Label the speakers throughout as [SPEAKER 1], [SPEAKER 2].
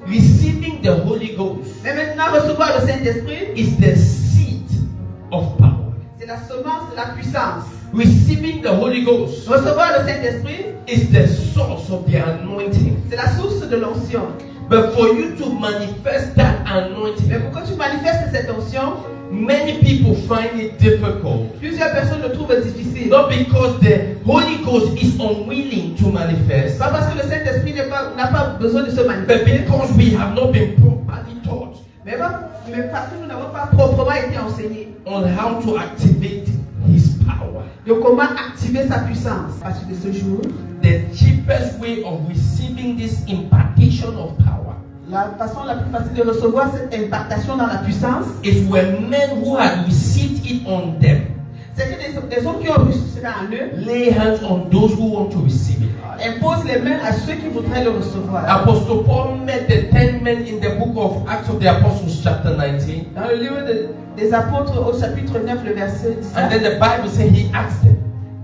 [SPEAKER 1] Receiving the Holy Ghost
[SPEAKER 2] Mais maintenant, recevoir le Saint-Esprit,
[SPEAKER 1] is the seed of power.
[SPEAKER 2] c'est la semence de la puissance.
[SPEAKER 1] Receiving the Holy Ghost
[SPEAKER 2] Recevoir le Saint-Esprit,
[SPEAKER 1] is the source of the anointing.
[SPEAKER 2] c'est la source de l'onction.
[SPEAKER 1] But for you to manifest that
[SPEAKER 2] Mais
[SPEAKER 1] anointing,
[SPEAKER 2] pour que tu manifestes cette onction,
[SPEAKER 1] many people find it difficult.
[SPEAKER 2] plusieurs personnes le trouvent difficile.
[SPEAKER 1] Not because the Holy Ghost is unwilling to manifest,
[SPEAKER 2] Pas parce que le Saint-Esprit n'a pas besoin de se
[SPEAKER 1] but
[SPEAKER 2] manifester,
[SPEAKER 1] because we have not been properly taught
[SPEAKER 2] mais parce que nous n'avons pas proprement été enseignés
[SPEAKER 1] on how to activate His power.
[SPEAKER 2] de comment activer sa puissance. À partir de ce jour,
[SPEAKER 1] The cheapest way of receiving this impartation of power
[SPEAKER 2] la façon la plus facile de recevoir cette impartation dans la puissance,
[SPEAKER 1] is when men who had received it on them
[SPEAKER 2] c'est que des hommes qui ont reçu cela en eux
[SPEAKER 1] lay hands on those who want to receive it.
[SPEAKER 2] imposent les mains à ceux qui voudraient le recevoir.
[SPEAKER 1] Apostle Paul met the 10 men in the book of Acts of the Apostles chapter 19,
[SPEAKER 2] Dans le livre des apôtres au chapitre 9, le verset 17,
[SPEAKER 1] and then the Bible says he asked them,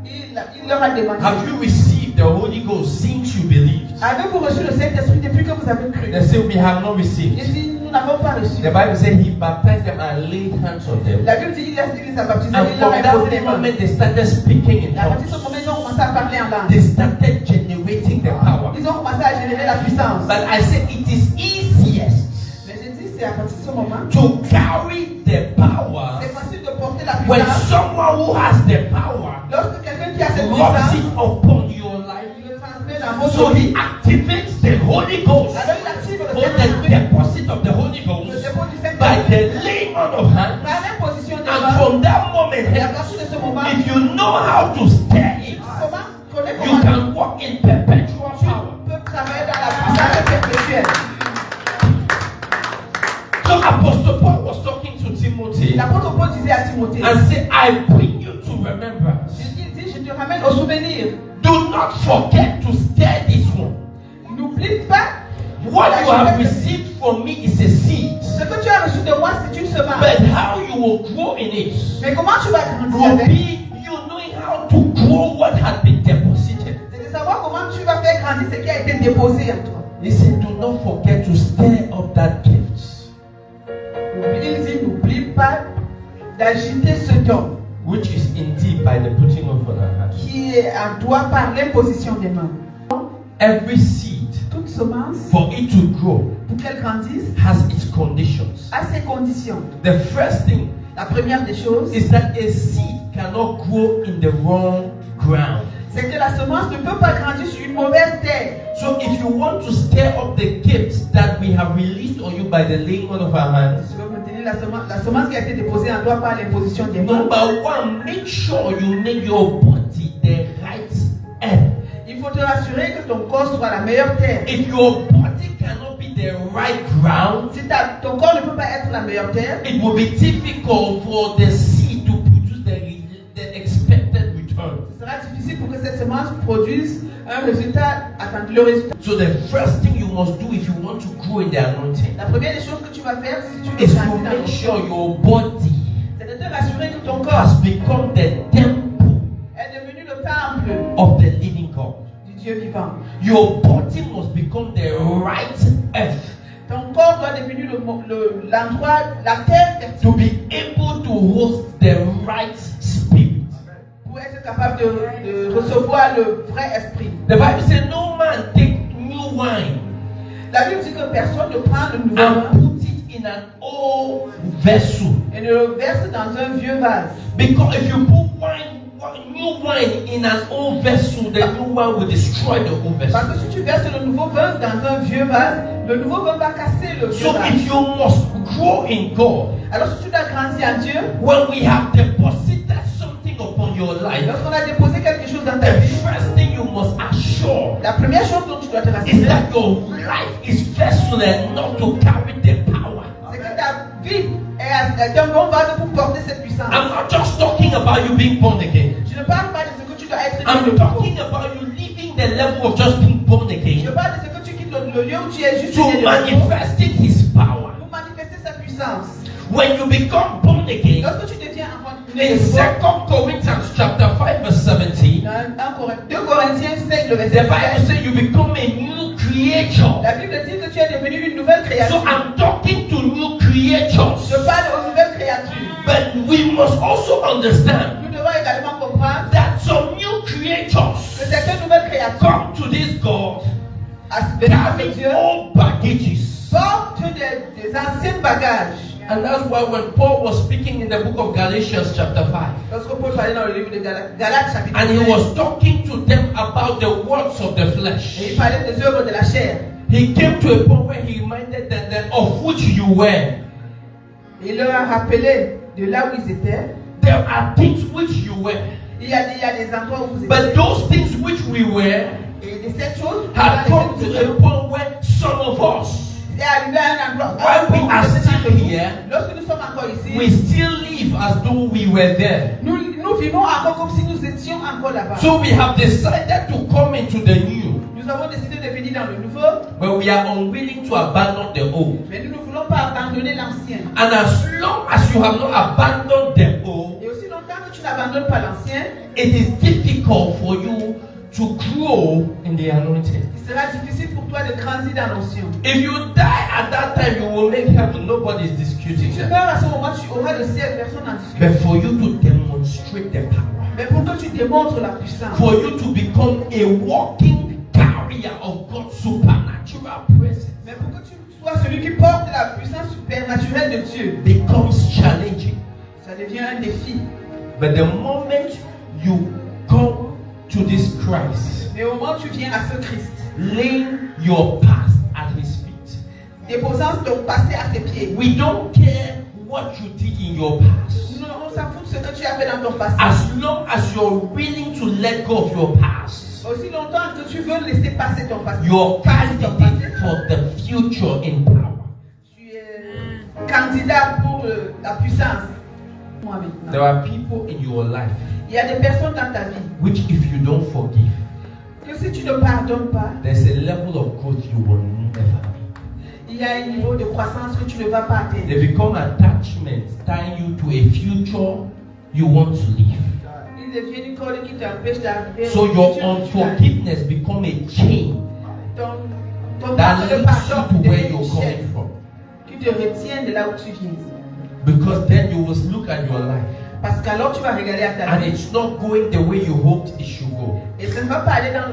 [SPEAKER 2] il leur a demandé:
[SPEAKER 1] have you received the Holy Ghost since you believed?
[SPEAKER 2] avez-vous reçu le Saint-Esprit depuis que vous avez cru?
[SPEAKER 1] They say we have not
[SPEAKER 2] Il
[SPEAKER 1] received.
[SPEAKER 2] dit: nous n'avons pas reçu.
[SPEAKER 1] The Bible says he baptized them and laid hands on them.
[SPEAKER 2] La Bible dit: il les a baptisés,
[SPEAKER 1] And
[SPEAKER 2] il leur
[SPEAKER 1] from
[SPEAKER 2] a
[SPEAKER 1] that
[SPEAKER 2] imposé les mains.
[SPEAKER 1] moment they started speaking in
[SPEAKER 2] Et à partir de ce
[SPEAKER 1] tongues.
[SPEAKER 2] moment, ils ont commencé à parler en langue.
[SPEAKER 1] They started generating the power.
[SPEAKER 2] Ils ont commencé à générer la puissance.
[SPEAKER 1] But I said it is easiest
[SPEAKER 2] Mais je dis, c'est à partir de ce moment,
[SPEAKER 1] to carry the power
[SPEAKER 2] c'est facile de porter la
[SPEAKER 1] when
[SPEAKER 2] puissance.
[SPEAKER 1] someone who has the power
[SPEAKER 2] Lorsque quelqu'un qui a cette
[SPEAKER 1] rubs
[SPEAKER 2] puissance,
[SPEAKER 1] it upon your life.
[SPEAKER 2] il le transmet dans votre
[SPEAKER 1] So
[SPEAKER 2] vie.
[SPEAKER 1] he activates the Holy Ghost
[SPEAKER 2] Alors il active le
[SPEAKER 1] or the
[SPEAKER 2] Saint-Esprit,
[SPEAKER 1] deposit of the Holy
[SPEAKER 2] le
[SPEAKER 1] Ghost
[SPEAKER 2] dépôt du
[SPEAKER 1] by
[SPEAKER 2] Saint-Esprit,
[SPEAKER 1] the laying on of hands.
[SPEAKER 2] par l'imposition des
[SPEAKER 1] And
[SPEAKER 2] mains.
[SPEAKER 1] from that moment,
[SPEAKER 2] Et à partir de ce moment,
[SPEAKER 1] if you know how to stir it,
[SPEAKER 2] connais
[SPEAKER 1] you
[SPEAKER 2] comment
[SPEAKER 1] can walk in perpetual
[SPEAKER 2] tu
[SPEAKER 1] power.
[SPEAKER 2] peux travailler dans la puissance perpétuelle.
[SPEAKER 1] So Apostle Paul was talking to Timothy
[SPEAKER 2] L'apôtre Paul disait à Timothée,
[SPEAKER 1] and said, I bring you to remembrance.
[SPEAKER 2] il dit: je te ramène au souvenir.
[SPEAKER 1] Do not forget to stir this one.
[SPEAKER 2] N'oublie pas,
[SPEAKER 1] What you have received from me is a seed.
[SPEAKER 2] ce que tu as reçu de moi, c'est une semence.
[SPEAKER 1] But how you will grow in it
[SPEAKER 2] Mais comment tu vas grandir
[SPEAKER 1] will
[SPEAKER 2] avec?
[SPEAKER 1] be you knowing how to grow what had been deposited.
[SPEAKER 2] C'est de savoir comment tu vas faire grandir ce qui a été déposé en toi.
[SPEAKER 1] He said, do not forget to stir up that gift.
[SPEAKER 2] Il dit: n'oublie pas d'agiter ce don
[SPEAKER 1] Which is indeed by the putting of on our hands.
[SPEAKER 2] qui est à toi par l'imposition des mains.
[SPEAKER 1] Every seed,
[SPEAKER 2] Toute semence,
[SPEAKER 1] for it to grow,
[SPEAKER 2] pour qu'elle grandisse,
[SPEAKER 1] has its conditions.
[SPEAKER 2] a ses conditions.
[SPEAKER 1] The first thing
[SPEAKER 2] La première des choses,
[SPEAKER 1] is that a seed cannot grow in the wrong ground.
[SPEAKER 2] c'est que la semence ne peut pas grandir sur une mauvaise terre.
[SPEAKER 1] So if you want to stir up the gifts that we have released on you by the laying on of our hands,
[SPEAKER 2] Si tu veux maintenir la semence qui a été déposée en toi par l'imposition des mains,
[SPEAKER 1] number one, make sure you make your body the right earth.
[SPEAKER 2] il faut te rassurer que ton corps soit la meilleure terre.
[SPEAKER 1] If your body cannot be the right ground,
[SPEAKER 2] Si ton corps ne peut pas être la meilleure terre,
[SPEAKER 1] it will be difficult for the seed to produce the expected return.
[SPEAKER 2] ce sera difficile pour que cette semence produise un résultat attendu. Le résultat.
[SPEAKER 1] So the first thing you must do if you want to grow in the anointing
[SPEAKER 2] La première des choses que tu vas faire si tu veux
[SPEAKER 1] is to
[SPEAKER 2] grandir dans
[SPEAKER 1] make
[SPEAKER 2] le
[SPEAKER 1] sure your body
[SPEAKER 2] c'est de te rassurer que ton corps
[SPEAKER 1] has become the temple
[SPEAKER 2] est devenu le temple
[SPEAKER 1] of the living God.
[SPEAKER 2] du Dieu vivant.
[SPEAKER 1] Your body must become the right earth
[SPEAKER 2] Ton corps doit devenir l'endroit, la terre fertile
[SPEAKER 1] to be able to host the right spirit.
[SPEAKER 2] pour être capable de recevoir le vrai esprit.
[SPEAKER 1] The Bible says no man take new wine
[SPEAKER 2] La Bible dit que personne ne prend le nouveau vin
[SPEAKER 1] and put it in an old vessel.
[SPEAKER 2] et ne le verse dans un vieux vase.
[SPEAKER 1] Because if you put new wine in an old vessel, the new wine will destroy the old vessel.
[SPEAKER 2] Parce que si tu verses le nouveau vin dans un vieux vase, le nouveau vin va casser le vieux
[SPEAKER 1] So
[SPEAKER 2] vase.
[SPEAKER 1] if you must grow in God,
[SPEAKER 2] Alors si tu dois grandir en Dieu,
[SPEAKER 1] when we have deposited something upon your life,
[SPEAKER 2] lorsqu'on a déposé quelque chose dans ta
[SPEAKER 1] the
[SPEAKER 2] vie,
[SPEAKER 1] first thing you must assure
[SPEAKER 2] la première chose dont tu dois te
[SPEAKER 1] is
[SPEAKER 2] rassurer,
[SPEAKER 1] that your life is vessel and not to carry the power.
[SPEAKER 2] c'est que ta vie est un bon vase pour porter cette puissance.
[SPEAKER 1] I'm not just talking about you being born again.
[SPEAKER 2] Je ne parle pas de ce que tu dois être.
[SPEAKER 1] I'm talking about you leaving the level of just being born
[SPEAKER 2] Je
[SPEAKER 1] again
[SPEAKER 2] parle de ce que tu quittes le lieu où tu es juste
[SPEAKER 1] to
[SPEAKER 2] né de nouveau
[SPEAKER 1] manifesting His power.
[SPEAKER 2] pour manifester sa puissance.
[SPEAKER 1] When you become born again,
[SPEAKER 2] Lorsque tu deviens enfant de né
[SPEAKER 1] In
[SPEAKER 2] de nouveau.
[SPEAKER 1] 2 Corinthians chapter 5 verse 17,
[SPEAKER 2] Dans 2 Corinthiens 5, le
[SPEAKER 1] the
[SPEAKER 2] verset
[SPEAKER 1] Bible
[SPEAKER 2] 16,
[SPEAKER 1] says you become a new creature.
[SPEAKER 2] la Bible dit que tu es devenu une nouvelle
[SPEAKER 1] So
[SPEAKER 2] créature.
[SPEAKER 1] I'm talking to new creatures.
[SPEAKER 2] Je parle aux nouvelles créatures.
[SPEAKER 1] But we must also understand
[SPEAKER 2] Nous devons également comprendre
[SPEAKER 1] that some new
[SPEAKER 2] que
[SPEAKER 1] creatures
[SPEAKER 2] certaines nouvelles créatures
[SPEAKER 1] come to this God
[SPEAKER 2] à venir à ce
[SPEAKER 1] carrying
[SPEAKER 2] Dieu
[SPEAKER 1] old baggages.
[SPEAKER 2] portent des anciens bagages.
[SPEAKER 1] And that's why when Paul was speaking in the book of Galatians chapter 5,
[SPEAKER 2] Lorsque Paul parlait dans le livre de Galates chapitre
[SPEAKER 1] and he
[SPEAKER 2] 5,
[SPEAKER 1] was talking to them about the works of the
[SPEAKER 2] et il
[SPEAKER 1] flesh,
[SPEAKER 2] parlait des œuvres de la chair.
[SPEAKER 1] he came to a point where he reminded them that of which you were.
[SPEAKER 2] Il leur a rappelé de là où ils étaient.
[SPEAKER 1] There are things which you were.
[SPEAKER 2] Il y a des endroits où vous
[SPEAKER 1] But
[SPEAKER 2] étiez.
[SPEAKER 1] those things which we were
[SPEAKER 2] Et de cette chose,
[SPEAKER 1] have come to a point where some of us,
[SPEAKER 2] c'est arrivé à un endroit
[SPEAKER 1] while we
[SPEAKER 2] où
[SPEAKER 1] are
[SPEAKER 2] vous êtes
[SPEAKER 1] still
[SPEAKER 2] entre nous.
[SPEAKER 1] here,
[SPEAKER 2] Lorsque nous sommes encore ici,
[SPEAKER 1] we still live as though we were there.
[SPEAKER 2] nous vivons encore comme si nous étions encore là-bas.
[SPEAKER 1] So we have decided to come into the new,
[SPEAKER 2] Nous avons décidé de venir dans le nouveau,
[SPEAKER 1] but we are unwilling to abandon the old.
[SPEAKER 2] mais nous ne voulons pas abandonner l'ancien.
[SPEAKER 1] And as long as you have not abandoned the old,
[SPEAKER 2] Et aussi longtemps que tu n'abandonnes pas l'ancien,
[SPEAKER 1] it is difficult for you to grow in the anointing.
[SPEAKER 2] il sera difficile pour toi de grandir dans l'ancien.
[SPEAKER 1] If you die at that time, you will make heaven. Nobody is disputing
[SPEAKER 2] Si tu
[SPEAKER 1] that.
[SPEAKER 2] meurs à ce moment, tu auras le ciel, personne n'en discute.
[SPEAKER 1] But for you to demonstrate the power,
[SPEAKER 2] Mais pour que tu démontres la puissance,
[SPEAKER 1] for you to become a walking carrier of God's supernatural presence,
[SPEAKER 2] mais pour que tu sois celui qui porte la puissance supernaturelle de Dieu,
[SPEAKER 1] becomes challenging.
[SPEAKER 2] ça devient un défi.
[SPEAKER 1] But the moment you come to this Christ,
[SPEAKER 2] Mais au moment où tu viens à ce Christ,
[SPEAKER 1] laying your past at his feet,
[SPEAKER 2] déposant ton passé à ses pieds,
[SPEAKER 1] we don't care what you did in your past.
[SPEAKER 2] on s'en fout de ce que tu as fait dans ton passé.
[SPEAKER 1] As long as you're willing to let go of your past,
[SPEAKER 2] Aussi longtemps que tu veux laisser passer ton passé,
[SPEAKER 1] you're
[SPEAKER 2] passer ton passé,
[SPEAKER 1] candidate for the future in power.
[SPEAKER 2] tu es candidat pour la puissance. Moi maintenant.
[SPEAKER 1] There are people in your life
[SPEAKER 2] Il y a des personnes dans ta vie
[SPEAKER 1] which, if you don't forgive,
[SPEAKER 2] que si tu ne pardonnes pas,
[SPEAKER 1] there's a level of growth you will never be.
[SPEAKER 2] il y a un niveau de croissance que tu ne vas pas atteindre.
[SPEAKER 1] They become attachments tying you to a future you want to live.
[SPEAKER 2] Il devient une corde qui t'empêche d'arriver.
[SPEAKER 1] So
[SPEAKER 2] au
[SPEAKER 1] your
[SPEAKER 2] futur où tu
[SPEAKER 1] unforgiveness become a chain
[SPEAKER 2] Ton
[SPEAKER 1] that
[SPEAKER 2] manque de
[SPEAKER 1] leads
[SPEAKER 2] pardon
[SPEAKER 1] you to where
[SPEAKER 2] devient
[SPEAKER 1] you're
[SPEAKER 2] une
[SPEAKER 1] coming
[SPEAKER 2] chaîne
[SPEAKER 1] from.
[SPEAKER 2] qui te retient de là où tu viens.
[SPEAKER 1] Because then you will look at your life
[SPEAKER 2] Parce qu'alors tu vas regarder à ta
[SPEAKER 1] and
[SPEAKER 2] vie.
[SPEAKER 1] it's not going the way you hoped it should go.
[SPEAKER 2] Et ça ne va pas aller dans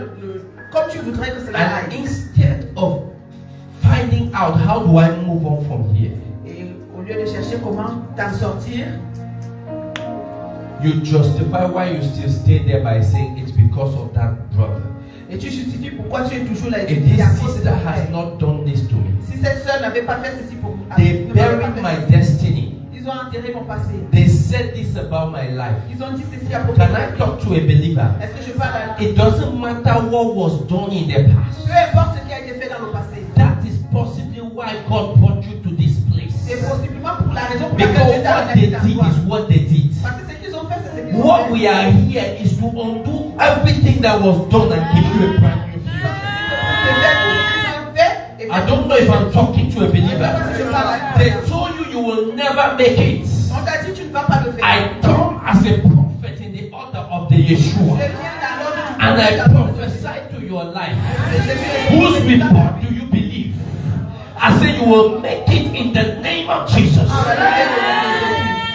[SPEAKER 2] comme tu voudrais que cela
[SPEAKER 1] And
[SPEAKER 2] aille.
[SPEAKER 1] instead of finding out how do I move on from here,
[SPEAKER 2] Et au lieu de chercher comment t'en sortir,
[SPEAKER 1] you justify why you still stay there by saying it's because of that brother.
[SPEAKER 2] et tu justifies pourquoi tu es toujours là. Et
[SPEAKER 1] If
[SPEAKER 2] tu dis
[SPEAKER 1] this
[SPEAKER 2] à cause de
[SPEAKER 1] sister
[SPEAKER 2] ton
[SPEAKER 1] has
[SPEAKER 2] frère.
[SPEAKER 1] not done this to me,
[SPEAKER 2] Si cette soeur n'avait pas fait ceci pour moi,
[SPEAKER 1] they buried my destiny.
[SPEAKER 2] ils ont enterré mon passé.
[SPEAKER 1] They said this about my life.
[SPEAKER 2] Ils ont dit ceci à propos de
[SPEAKER 1] Can
[SPEAKER 2] ma
[SPEAKER 1] I
[SPEAKER 2] vie.
[SPEAKER 1] talk to a believer?
[SPEAKER 2] Est-ce que je parle à
[SPEAKER 1] It doesn't matter what was done in the past.
[SPEAKER 2] peu importe ce qui a été fait dans le passé.
[SPEAKER 1] That is possibly why God brought you to this
[SPEAKER 2] C'est
[SPEAKER 1] place.
[SPEAKER 2] possiblement pour la raison pour laquelle
[SPEAKER 1] Because
[SPEAKER 2] Dieu t'a
[SPEAKER 1] what they
[SPEAKER 2] amené dans
[SPEAKER 1] did
[SPEAKER 2] toi.
[SPEAKER 1] is what they did.
[SPEAKER 2] Parce que ce qu'ils ont fait, c'est ce qu'ils ont
[SPEAKER 1] What
[SPEAKER 2] fait.
[SPEAKER 1] we are here is to undo everything that was done and give you a brand new. I don't know if I'm talking to a believer. They told you you will never make it.
[SPEAKER 2] On t'a dit tu ne vas pas le faire.
[SPEAKER 1] I come as a prophet in the order of the
[SPEAKER 2] Je
[SPEAKER 1] Yeshua.
[SPEAKER 2] viens dans l'ordre du
[SPEAKER 1] And I
[SPEAKER 2] prophète.
[SPEAKER 1] prophesy to your life.
[SPEAKER 2] Je
[SPEAKER 1] Whose
[SPEAKER 2] suis-
[SPEAKER 1] report do you believe? I say you will make it in the name of Jesus.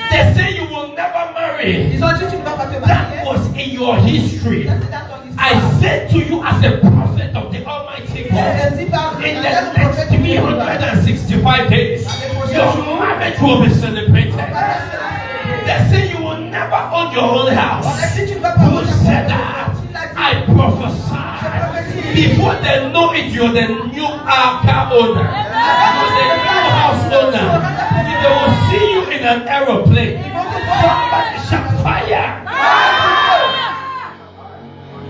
[SPEAKER 1] They say you will never marry.
[SPEAKER 2] Ils ont dit tu ne vas pas te
[SPEAKER 1] That
[SPEAKER 2] marier.
[SPEAKER 1] was in your history.
[SPEAKER 2] Ça, c'est dans ton
[SPEAKER 1] I
[SPEAKER 2] histoire.
[SPEAKER 1] said to you as a prophet of the Almighty God,
[SPEAKER 2] Je dis par-
[SPEAKER 1] in
[SPEAKER 2] dans
[SPEAKER 1] the
[SPEAKER 2] le
[SPEAKER 1] next
[SPEAKER 2] prophète du Dieu.
[SPEAKER 1] 365 days, your marriage will be celebrated. They say you will never own your own
[SPEAKER 2] On a
[SPEAKER 1] house.
[SPEAKER 2] dit tu ne vas pas
[SPEAKER 1] Who
[SPEAKER 2] avoir
[SPEAKER 1] said
[SPEAKER 2] ta
[SPEAKER 1] that?
[SPEAKER 2] Tu l'as dit.
[SPEAKER 1] I prophesy. Before they know it, you're the new car owner. You're the new house owner. They will see you in an aeroplane. Somebody shall fire.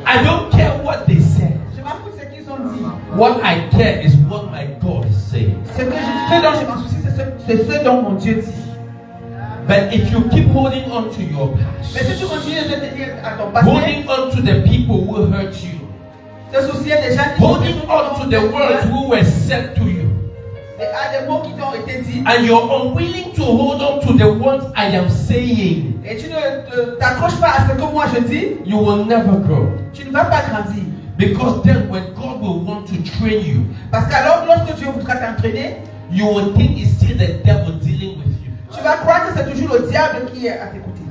[SPEAKER 1] I don't care what they said.
[SPEAKER 2] Je m'en fous de ce qu'ils ont dit.
[SPEAKER 1] What I care is what my God is saying.
[SPEAKER 2] Ce dont je m'en soucie, c'est ce dont mon Dieu dit.
[SPEAKER 1] But if you keep holding on to your
[SPEAKER 2] Mais
[SPEAKER 1] past,
[SPEAKER 2] si tu continues de te tenir à ton passé,
[SPEAKER 1] holding on to the people who hurt you,
[SPEAKER 2] te soucier des gens qui
[SPEAKER 1] holding on to the words who were said to you,
[SPEAKER 2] à des mots qui t'ont été dits.
[SPEAKER 1] And you're unwilling to hold on to the words I am saying,
[SPEAKER 2] Et tu ne t'accroches pas à ce que moi je dis.
[SPEAKER 1] you will never grow.
[SPEAKER 2] Tu ne vas pas grandir.
[SPEAKER 1] Because then when God will want to train you,
[SPEAKER 2] Parce qu'alors, lorsque Dieu voudra t'entraîner,
[SPEAKER 1] you will think it's still the devil dealing with you.
[SPEAKER 2] tu vas croire que c'est toujours le diable qui est à tes côtés.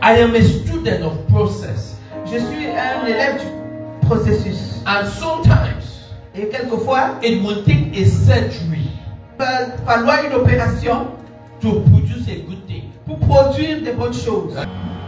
[SPEAKER 1] I am a student of process.
[SPEAKER 2] Je suis un élève du processus.
[SPEAKER 1] And sometimes
[SPEAKER 2] Et quelquefois,
[SPEAKER 1] it will take a surgery
[SPEAKER 2] il va falloir une opération
[SPEAKER 1] to produce a good thing.
[SPEAKER 2] pour produire des bonnes choses.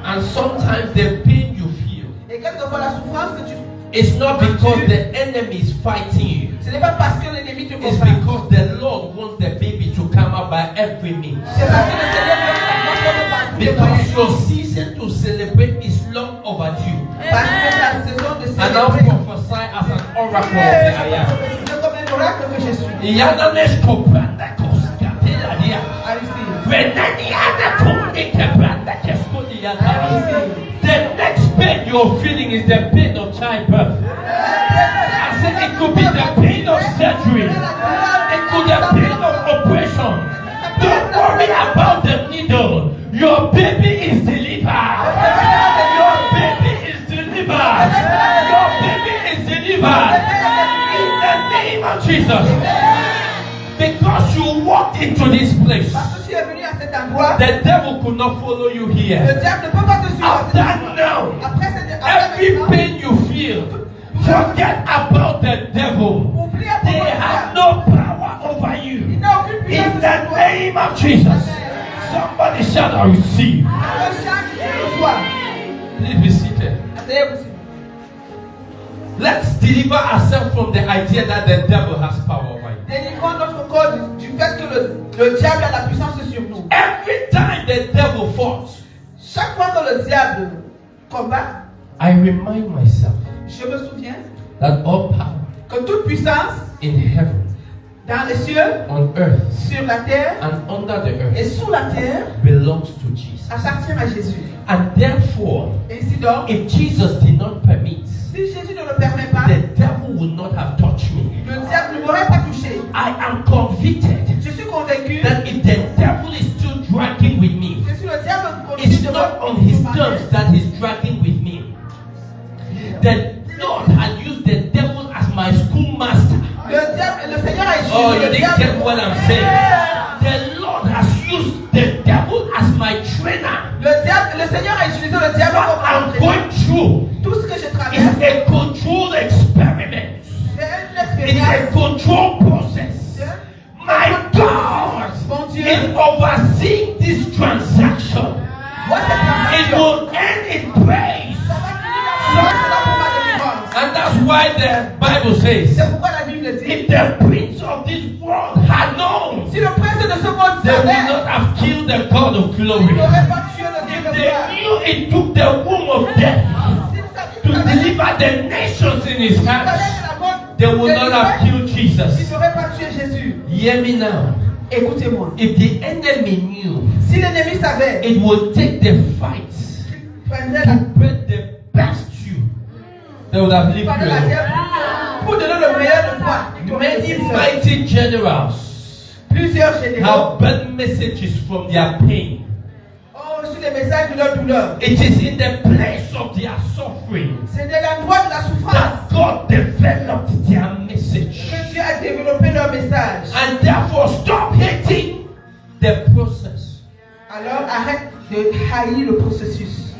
[SPEAKER 1] And sometimes the pain you feel,
[SPEAKER 2] Et quelquefois, la souffrance que tu...
[SPEAKER 1] it's not because the enemy is fighting you.
[SPEAKER 2] Ce n'est pas parce que l'ennemi te
[SPEAKER 1] It's
[SPEAKER 2] combat.
[SPEAKER 1] because the Lord wants the baby to come out by every means.
[SPEAKER 2] C'est parce que le Seigneur veut par tous les
[SPEAKER 1] Because
[SPEAKER 2] moyens.
[SPEAKER 1] your season to celebrate is long overdue.
[SPEAKER 2] Parce que ta saison de
[SPEAKER 1] And I'll
[SPEAKER 2] célébrer.
[SPEAKER 1] prophesy as an oracle of the I am.
[SPEAKER 2] C'est comme un oracle que je suis.
[SPEAKER 1] Yananes kopanda koskatela dia.
[SPEAKER 2] Allez-y.
[SPEAKER 1] Venaniana kundi kebranda keskodi yana. The next pain you're feeling is the pain of childbirth. I said it could be the pain of surgery. It could be the pain of operation. Don't worry about the needle. Your baby is delivered. Your baby is delivered. Your baby is delivered. In the name of Jesus. Because you walked into this place,
[SPEAKER 2] Parce que tu es venu à cet endroit,
[SPEAKER 1] the devil could not follow you
[SPEAKER 2] le
[SPEAKER 1] here.
[SPEAKER 2] diable ne peut pas te suivre à cet
[SPEAKER 1] After
[SPEAKER 2] endroit.
[SPEAKER 1] now,
[SPEAKER 2] Après cette
[SPEAKER 1] every pain you feel, forget about the devil.
[SPEAKER 2] oublie à
[SPEAKER 1] They
[SPEAKER 2] propos
[SPEAKER 1] have
[SPEAKER 2] de
[SPEAKER 1] no power over
[SPEAKER 2] ça.
[SPEAKER 1] you.
[SPEAKER 2] Il n'a aucune puissance
[SPEAKER 1] In
[SPEAKER 2] sur
[SPEAKER 1] the
[SPEAKER 2] toi.
[SPEAKER 1] name of Jesus. Somebody shout, I receive.
[SPEAKER 2] Le chant que tu reçois.
[SPEAKER 1] Please be seated.
[SPEAKER 2] Asseyez-vous.
[SPEAKER 1] Let's deliver ourselves from the idea that the devil has power over you.
[SPEAKER 2] Délivrons notre corps du fait que le diable a la puissance sur nous.
[SPEAKER 1] Every time the devil falls,
[SPEAKER 2] Chaque fois que le diable combat,
[SPEAKER 1] I remind myself
[SPEAKER 2] je me souviens
[SPEAKER 1] that all power
[SPEAKER 2] que toute puissance
[SPEAKER 1] in heaven,
[SPEAKER 2] dans les cieux,
[SPEAKER 1] on earth,
[SPEAKER 2] sur la terre
[SPEAKER 1] and under the
[SPEAKER 2] et
[SPEAKER 1] earth
[SPEAKER 2] sous la terre
[SPEAKER 1] belongs to Jesus.
[SPEAKER 2] appartient à Jésus.
[SPEAKER 1] And therefore,
[SPEAKER 2] Ainsi donc,
[SPEAKER 1] if Jesus did not permit,
[SPEAKER 2] si Jésus ne le permet pas,
[SPEAKER 1] the devil would not have touched me.
[SPEAKER 2] le diable ne m'aurait pas touché.
[SPEAKER 1] I am convicted
[SPEAKER 2] Je suis convaincu
[SPEAKER 1] that if the devil is still dragging with me,
[SPEAKER 2] que si le diable continue
[SPEAKER 1] it's
[SPEAKER 2] de
[SPEAKER 1] not on
[SPEAKER 2] me
[SPEAKER 1] his
[SPEAKER 2] combattre,
[SPEAKER 1] terms that he's dragging with me. The Lord had used the devil as my schoolmaster.
[SPEAKER 2] le Seigneur a
[SPEAKER 1] Oh,
[SPEAKER 2] utilisé
[SPEAKER 1] you
[SPEAKER 2] le
[SPEAKER 1] didn't
[SPEAKER 2] diable.
[SPEAKER 1] get what I'm saying. The Lord has used the devil as my trainer.
[SPEAKER 2] Le Seigneur a utilisé le diable
[SPEAKER 1] What
[SPEAKER 2] comme
[SPEAKER 1] I'm
[SPEAKER 2] entraîneur.
[SPEAKER 1] going through
[SPEAKER 2] Tout ce que je
[SPEAKER 1] is
[SPEAKER 2] traverse,
[SPEAKER 1] a controlled experiment.
[SPEAKER 2] c'est une
[SPEAKER 1] It's a
[SPEAKER 2] expérience.
[SPEAKER 1] controlled process. My God
[SPEAKER 2] Mon Dieu,
[SPEAKER 1] is overseeing this transaction.
[SPEAKER 2] vois cette
[SPEAKER 1] It
[SPEAKER 2] transaction.
[SPEAKER 1] will end in praise.
[SPEAKER 2] Ça va finir pour ma délivrance.
[SPEAKER 1] And that's why the Bible says,
[SPEAKER 2] C'est pourquoi la Bible dit,
[SPEAKER 1] if the prince of this world had known,
[SPEAKER 2] si le prince de ce monde
[SPEAKER 1] they would
[SPEAKER 2] savait,
[SPEAKER 1] not have killed the God of
[SPEAKER 2] il
[SPEAKER 1] glory.
[SPEAKER 2] n'aurait pas tué le Dieu
[SPEAKER 1] If
[SPEAKER 2] de
[SPEAKER 1] they
[SPEAKER 2] gloire.
[SPEAKER 1] knew it took the womb of death
[SPEAKER 2] S'il
[SPEAKER 1] to
[SPEAKER 2] savait
[SPEAKER 1] deliver the nations in his
[SPEAKER 2] que
[SPEAKER 1] hands,
[SPEAKER 2] la mort
[SPEAKER 1] they would not have killed
[SPEAKER 2] il
[SPEAKER 1] Jesus.
[SPEAKER 2] n'aurait pas tué Jésus.
[SPEAKER 1] Hear me now.
[SPEAKER 2] Écoutez-moi.
[SPEAKER 1] If the enemy knew,
[SPEAKER 2] Si l'ennemi savait
[SPEAKER 1] it would take the fight
[SPEAKER 2] qu'il prendrait
[SPEAKER 1] to
[SPEAKER 2] la
[SPEAKER 1] break the best you, they would have lived
[SPEAKER 2] pendant la
[SPEAKER 1] you.
[SPEAKER 2] guerre pour donner le meilleur de toi.
[SPEAKER 1] Many mighty generals
[SPEAKER 2] Plusieurs généraux
[SPEAKER 1] have brought messages from their pain.
[SPEAKER 2] ont reçu des messages de leur douleur.
[SPEAKER 1] It is in the place of their suffering
[SPEAKER 2] C'est de l'endroit de la souffrance
[SPEAKER 1] that God developed their message.
[SPEAKER 2] que Dieu a développé leur message.
[SPEAKER 1] And therefore, stop hating the process.
[SPEAKER 2] Alors arrête de haïr le processus.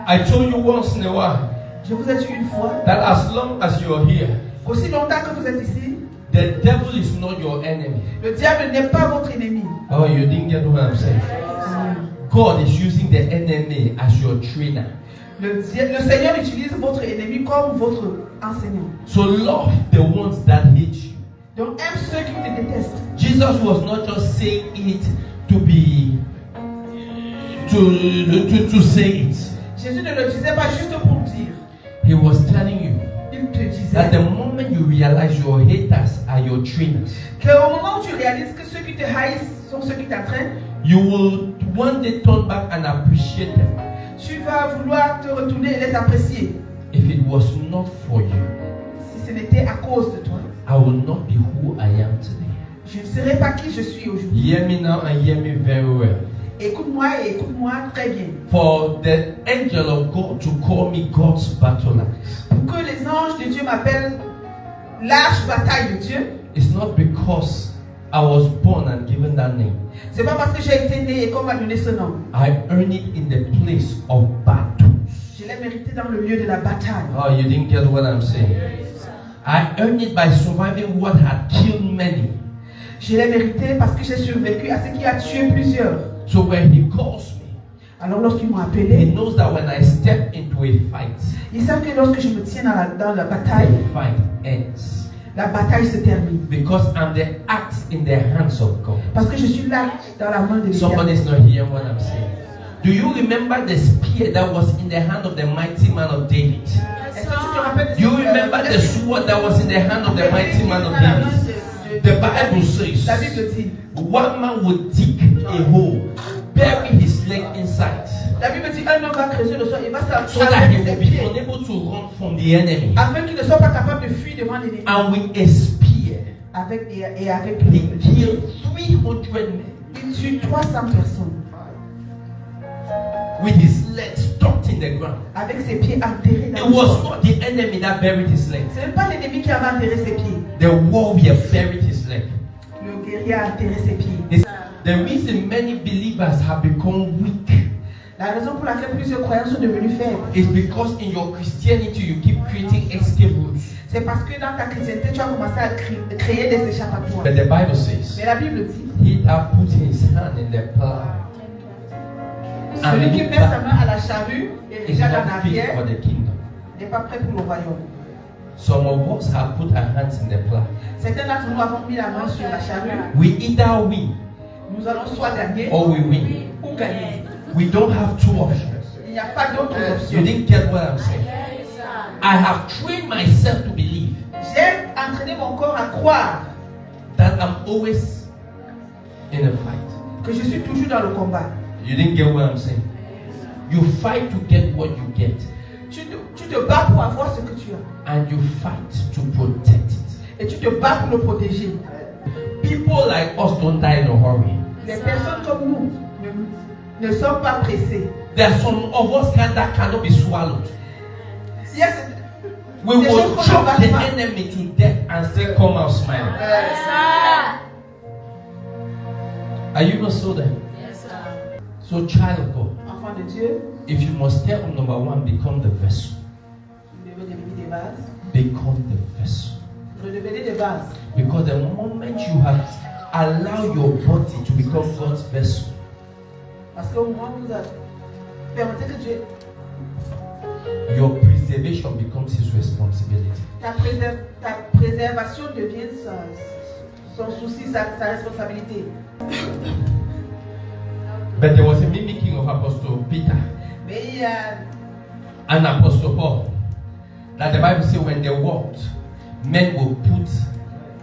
[SPEAKER 1] I told you once in a while
[SPEAKER 2] Je vous ai dit une fois,
[SPEAKER 1] that as long as you're here,
[SPEAKER 2] aussi longtemps que vous êtes ici,
[SPEAKER 1] the devil is not your enemy.
[SPEAKER 2] le diable n'est pas votre ennemi.
[SPEAKER 1] Oh, you didn't get what I'm saying. God is using the enemy as your trainer.
[SPEAKER 2] Le Seigneur utilise votre ennemi comme votre enseignant.
[SPEAKER 1] So love the ones that hate you.
[SPEAKER 2] Donc aime ceux qui te détestent.
[SPEAKER 1] Jesus was not just saying it to be to say it.
[SPEAKER 2] Jésus ne le disait pas juste pour dire.
[SPEAKER 1] He was telling you
[SPEAKER 2] Il te disait
[SPEAKER 1] that the moment you realize your haters are your trainers,
[SPEAKER 2] qu'au moment où tu réalises que ceux qui te haïssent sont ceux qui t'entraînent,
[SPEAKER 1] you will one day turn back and appreciate them.
[SPEAKER 2] tu vas vouloir te retourner et les apprécier.
[SPEAKER 1] If it was not for you,
[SPEAKER 2] Si ce n'était à cause de toi,
[SPEAKER 1] I will not be who I am today.
[SPEAKER 2] Je ne serai pas qui je suis aujourd'hui.
[SPEAKER 1] Hear me now and hear me very well.
[SPEAKER 2] Écoute-moi et écoute-moi très bien.
[SPEAKER 1] For the angel of God to call me God's battle axe,
[SPEAKER 2] Pour que les anges de Dieu m'appellent l'arche bataille de Dieu,
[SPEAKER 1] it's not because I was born and given that name.
[SPEAKER 2] c'est pas parce que j'ai été né et qu'on m'a donné ce nom.
[SPEAKER 1] I earned it in the place of battles.
[SPEAKER 2] Je l'ai mérité dans le lieu de la bataille.
[SPEAKER 1] Oh, you didn't get what I'm saying. I earned it by surviving what had killed many.
[SPEAKER 2] Je l'ai mérité parce que j'ai survécu à ce qui a tué plusieurs.
[SPEAKER 1] So when he calls me,
[SPEAKER 2] Alors lorsqu'ils m'ont
[SPEAKER 1] he
[SPEAKER 2] appelé,
[SPEAKER 1] knows that when I step into a fight,
[SPEAKER 2] ils savent que lorsque je me tiens dans la bataille,
[SPEAKER 1] the fight ends.
[SPEAKER 2] la bataille se termine.
[SPEAKER 1] Because I'm the axe in the hands of God.
[SPEAKER 2] Parce que je suis là dans la main de
[SPEAKER 1] Somebody's
[SPEAKER 2] l'Éternel.
[SPEAKER 1] not hearing what I'm saying. Do you remember the spear that was in the hand of the mighty man of David?
[SPEAKER 2] Est-ce que tu te rappelles de
[SPEAKER 1] Do you remember the sword that was in the hand of the mighty man of David? The Bible says
[SPEAKER 2] La Bible dit,
[SPEAKER 1] one man would dig a hole, bury his leg inside,
[SPEAKER 2] la Bible dit, un homme va creuser le sol et va
[SPEAKER 1] so that he
[SPEAKER 2] s'arrêter
[SPEAKER 1] will
[SPEAKER 2] ses
[SPEAKER 1] be
[SPEAKER 2] pieds
[SPEAKER 1] unable to run from the enemy.
[SPEAKER 2] afin qu'il ne soit pas capable de fuir devant l'ennemi.
[SPEAKER 1] And with a spear,
[SPEAKER 2] Avec
[SPEAKER 1] he killed 300 men
[SPEAKER 2] il tue 300 personnes
[SPEAKER 1] with his legs stuck in the ground.
[SPEAKER 2] avec ses pieds enterrés
[SPEAKER 1] It
[SPEAKER 2] dans le
[SPEAKER 1] was
[SPEAKER 2] sol.
[SPEAKER 1] not the enemy that buried his legs.
[SPEAKER 2] Ce n'est pas l'ennemi qui avait enterré ses pieds.
[SPEAKER 1] The warrior buried his leg.
[SPEAKER 2] Le guerrier a enterré ses pieds.
[SPEAKER 1] The reason many believers have become weak
[SPEAKER 2] La raison pour laquelle plusieurs croyants sont devenus faibles,
[SPEAKER 1] is because in your Christianity you keep creating escape routes.
[SPEAKER 2] c'est parce que dans ta chrétienté, tu as commencé à créer des échappatoires.
[SPEAKER 1] But the Bible says,
[SPEAKER 2] Mais la Bible dit,
[SPEAKER 1] he that put his hand in the plow
[SPEAKER 2] celui qui met sa main à la charrue et
[SPEAKER 1] is
[SPEAKER 2] regarde en
[SPEAKER 1] not fit
[SPEAKER 2] arrière
[SPEAKER 1] for the kingdom.
[SPEAKER 2] n'est pas prêt pour le royaume.
[SPEAKER 1] Some of us have put our hands in the plow.
[SPEAKER 2] Certains d'entre nous avons mis la main sur la charrue.
[SPEAKER 1] We either win
[SPEAKER 2] Nous allons soit gagner
[SPEAKER 1] or we win.
[SPEAKER 2] ou gagner.
[SPEAKER 1] We don't have two options.
[SPEAKER 2] Il n'y a pas d'autre
[SPEAKER 1] You
[SPEAKER 2] option.
[SPEAKER 1] didn't get what I'm saying. I have trained myself to believe
[SPEAKER 2] J'ai entraîné mon corps à croire
[SPEAKER 1] that I'm always in a fight.
[SPEAKER 2] que je suis toujours dans le combat.
[SPEAKER 1] You didn't get what I'm saying. You fight to get what you get,
[SPEAKER 2] Tu te bats pour avoir ce que tu as.
[SPEAKER 1] and you fight to protect it.
[SPEAKER 2] Et tu te bats pour le protéger.
[SPEAKER 1] People like us don't die in a hurry.
[SPEAKER 2] Les personnes comme nous ne sont pas pressées.
[SPEAKER 1] There are some of us that cannot be swallowed.
[SPEAKER 2] Il y a
[SPEAKER 1] We
[SPEAKER 2] Des
[SPEAKER 1] will
[SPEAKER 2] choses qu'on
[SPEAKER 1] choke
[SPEAKER 2] ne
[SPEAKER 1] the
[SPEAKER 2] va pas.
[SPEAKER 1] enemy to death and still come out smiling. Are you not so there? So, child of God,
[SPEAKER 2] enfant de Dieu,
[SPEAKER 1] if you must step on number one, become the vessel.
[SPEAKER 2] vous devez devenir des bases.
[SPEAKER 1] Become the vessel.
[SPEAKER 2] Redevenez des bases.
[SPEAKER 1] Because the moment you have allowed your body to become God's vessel,
[SPEAKER 2] Parce qu'au moment où vous permettez que Dieu,
[SPEAKER 1] your preservation becomes his responsibility.
[SPEAKER 2] ta préservation devient son souci, sa responsabilité.
[SPEAKER 1] But there was a mimicking of Apostle Peter
[SPEAKER 2] Mais il y a
[SPEAKER 1] and Apostle Paul. That the Bible says when they walked, men will put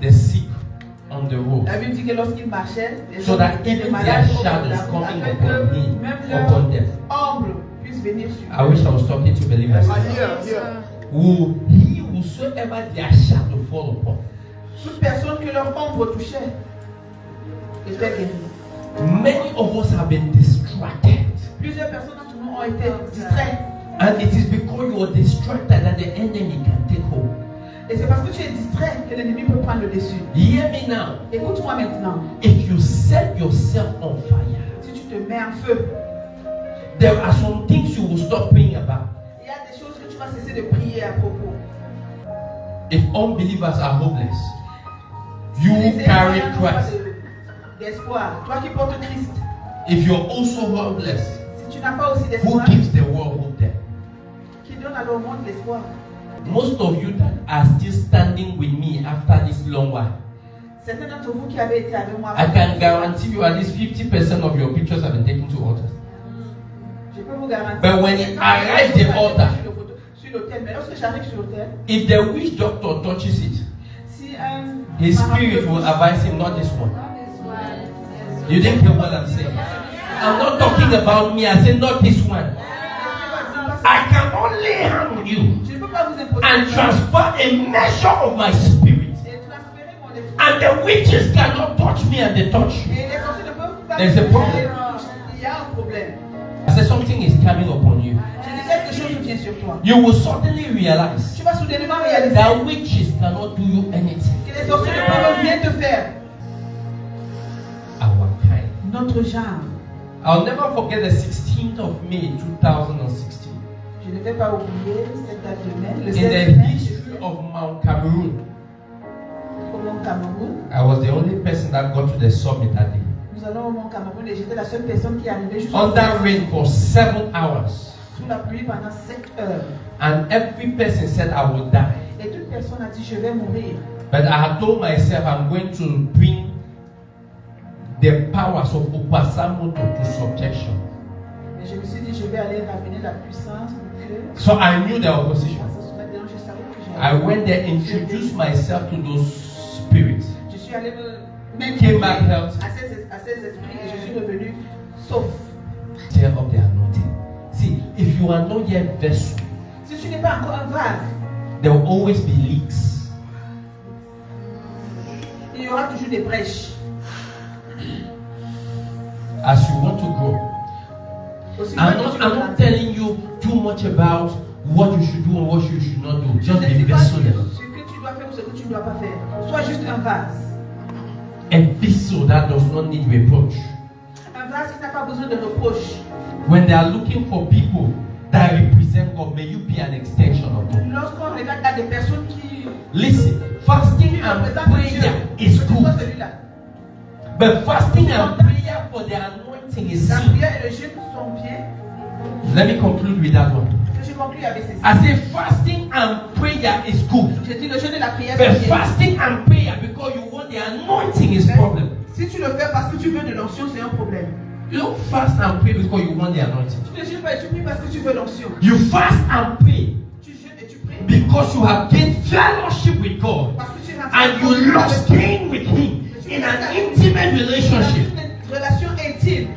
[SPEAKER 1] the sick on the road,
[SPEAKER 2] la Bible dit que lorsqu'ils marchaient, les
[SPEAKER 1] so that
[SPEAKER 2] les
[SPEAKER 1] even
[SPEAKER 2] malades
[SPEAKER 1] their
[SPEAKER 2] au bord de
[SPEAKER 1] shadows
[SPEAKER 2] la route,
[SPEAKER 1] coming
[SPEAKER 2] afin
[SPEAKER 1] upon
[SPEAKER 2] que
[SPEAKER 1] him,
[SPEAKER 2] même
[SPEAKER 1] upon them.
[SPEAKER 2] leur ombre puisse venir sur
[SPEAKER 1] I wish I was talking to believers. He whosoever their shadow fall upon.
[SPEAKER 2] toute personne que leur ombre touchait était guérie.
[SPEAKER 1] Many of us have been distracted.
[SPEAKER 2] Plusieurs personnes d'entre nous ont été distraites.
[SPEAKER 1] And it is because you are distracted that the enemy can take hold.
[SPEAKER 2] Et c'est parce que tu es distrait que l'ennemi peut prendre le dessus.
[SPEAKER 1] Hear me now.
[SPEAKER 2] Écoute-moi maintenant.
[SPEAKER 1] If you set yourself on fire,
[SPEAKER 2] Si tu te mets en feu,
[SPEAKER 1] there are some things you will stop praying about.
[SPEAKER 2] il y a des choses que tu vas cesser de prier à propos.
[SPEAKER 1] If unbelievers are hopeless, you
[SPEAKER 2] Les
[SPEAKER 1] carry
[SPEAKER 2] incroyants n'ont pas
[SPEAKER 1] Christ.
[SPEAKER 2] d'espoir. Toi qui portes Christ,
[SPEAKER 1] If you're also hopeless,
[SPEAKER 2] si tu n'as pas aussi
[SPEAKER 1] who
[SPEAKER 2] d'espoir,
[SPEAKER 1] gives the world hope then?
[SPEAKER 2] qui donne alors au monde l'espoir?
[SPEAKER 1] Most of you that are still standing with me after this long while,
[SPEAKER 2] Certains d'entre vous qui avez été avec moi,
[SPEAKER 1] I can guarantee you at least 50% of your pictures have been taken to altars.
[SPEAKER 2] je peux vous garantir.
[SPEAKER 1] But when it arrives the altar,
[SPEAKER 2] sur l'autel, mais lorsque j'arrive sur l'autel,
[SPEAKER 1] if the witch doctor touches it,
[SPEAKER 2] si un
[SPEAKER 1] his spirit will advise him, not this one. You didn't hear what I'm saying. I'm not talking about me. I said not this one. I can only handle you
[SPEAKER 2] je ne peux pas vous imposer
[SPEAKER 1] and transfer a measure of my spirit
[SPEAKER 2] et transférer mon esprit
[SPEAKER 1] And the witches cannot touch me and they touch you.
[SPEAKER 2] Et les sorciers ne peuvent pas.
[SPEAKER 1] There's a problem.
[SPEAKER 2] Il y a un problème.
[SPEAKER 1] I said something is coming upon you.
[SPEAKER 2] Je dis quelque chose vient sur toi.
[SPEAKER 1] You will suddenly realize
[SPEAKER 2] Tu vas soudainement réaliser
[SPEAKER 1] that witches cannot do you anything.
[SPEAKER 2] que les sorciers ne peuvent rien te faire.
[SPEAKER 1] Our kind.
[SPEAKER 2] Notre genre.
[SPEAKER 1] I'll never forget the 16th of May 2016.
[SPEAKER 2] Je ne vais pas oublier cette date de mai, le
[SPEAKER 1] In
[SPEAKER 2] 16
[SPEAKER 1] the
[SPEAKER 2] mai,
[SPEAKER 1] history of Mount Cameroon,
[SPEAKER 2] au Mont Cameroun.
[SPEAKER 1] I was the only person that got to the summit that day.
[SPEAKER 2] Nous allons au Mont Cameroun et j'étais la seule personne qui est arrivée jusqu'au
[SPEAKER 1] Under rain for 7 hours.
[SPEAKER 2] sous la pluie pendant 7 heures.
[SPEAKER 1] And every person said I will die.
[SPEAKER 2] Et toute personne a dit je vais mourir.
[SPEAKER 1] But I had told myself I'm going to bring the powers of Upasamoto to subjection.
[SPEAKER 2] Mais je me suis dit je vais aller ramener la puissance pour que
[SPEAKER 1] So I knew the opposition.
[SPEAKER 2] ça se mette dedans. Je savais que
[SPEAKER 1] I went there, introduced myself to those spirits.
[SPEAKER 2] je suis allé
[SPEAKER 1] Came back healthy.
[SPEAKER 2] à ces esprits et je suis revenu sauf.
[SPEAKER 1] Tear up the anointing. See, if you are not yet vessel,
[SPEAKER 2] Si tu n'es pas encore un vase,
[SPEAKER 1] there will always be leaks.
[SPEAKER 2] il y aura toujours des brèches.
[SPEAKER 1] As you want to grow,
[SPEAKER 2] Aussi
[SPEAKER 1] I'm
[SPEAKER 2] loin que tu
[SPEAKER 1] not
[SPEAKER 2] veux
[SPEAKER 1] telling you too much about what you should do and what you should not do.
[SPEAKER 2] Je
[SPEAKER 1] Just
[SPEAKER 2] ne
[SPEAKER 1] be
[SPEAKER 2] dis pas
[SPEAKER 1] vessel.
[SPEAKER 2] ce que tu dois faire ou ce que tu ne dois pas faire. Sois juste un vase.
[SPEAKER 1] A vessel that does not need reproach.
[SPEAKER 2] Un vase qui n'a pas besoin de reproche.
[SPEAKER 1] When they are looking for people that represent God, may you be an extension of God.
[SPEAKER 2] Lorsqu'on regarde à des personnes qui
[SPEAKER 1] Listen, fasting and prayer is
[SPEAKER 2] soit
[SPEAKER 1] good.
[SPEAKER 2] celui-là.
[SPEAKER 1] But fasting and prayer for the anointing is
[SPEAKER 2] La
[SPEAKER 1] sin.
[SPEAKER 2] prière et le jeûne sont bien.
[SPEAKER 1] Let me conclude with that one.
[SPEAKER 2] Je conclue avec ceci.
[SPEAKER 1] I say fasting and prayer is good.
[SPEAKER 2] Je dis le jeûne et la prière
[SPEAKER 1] But
[SPEAKER 2] sont bien.
[SPEAKER 1] fasting and prayer because you want the anointing is problem.
[SPEAKER 2] Si tu le fais parce que tu veux de l'onction, c'est un problème.
[SPEAKER 1] You don't fast and pray because you want the anointing.
[SPEAKER 2] Tu ne jeûnes pas et tu pries parce que tu veux l'onction.
[SPEAKER 1] You fast and pray
[SPEAKER 2] Tu jeûnes et tu pries
[SPEAKER 1] because you have gained fellowship with God
[SPEAKER 2] parce que tu es rentré
[SPEAKER 1] and you love staying with Him in an intimate relationship.
[SPEAKER 2] une relation intime.